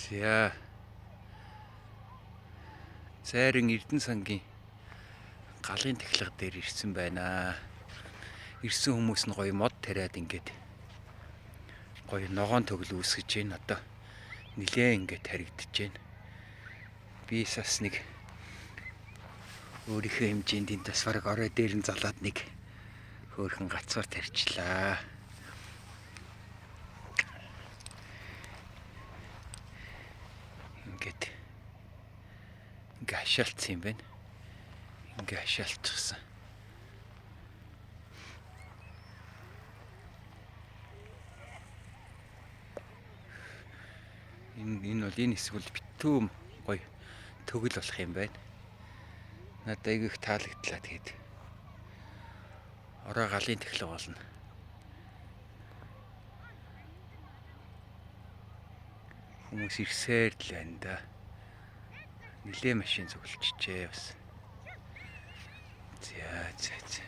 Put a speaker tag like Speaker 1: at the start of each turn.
Speaker 1: За Зайрын Эрдэнэ сангийн галын тахилга дээр ирсэн байна. Ирсэн хүмүүс нь гоё мод тариад ингээд гоё ногоон төгөл үүсгэж байна. Одоо нилээн ингээд таригдчихэж байна. Би бас нэг өөрийнхөө хэмжээнд энэ бас бараг орой дээр нь залаад нэг хөөрхөн гацаар тарьчлаа. Ингээд хашаалтсан юм байна. Ингээ хашаалтчихсан. Энэ бол энэ хэсэг бол битүү гоё төгөл болох юм байна. Надад айгүй их таалагдлаа тэгээд. Орой галын тахилга болно. Хүмүүс ирсээр л байна да. Нилээ машин зөвлөжчээ бас. За.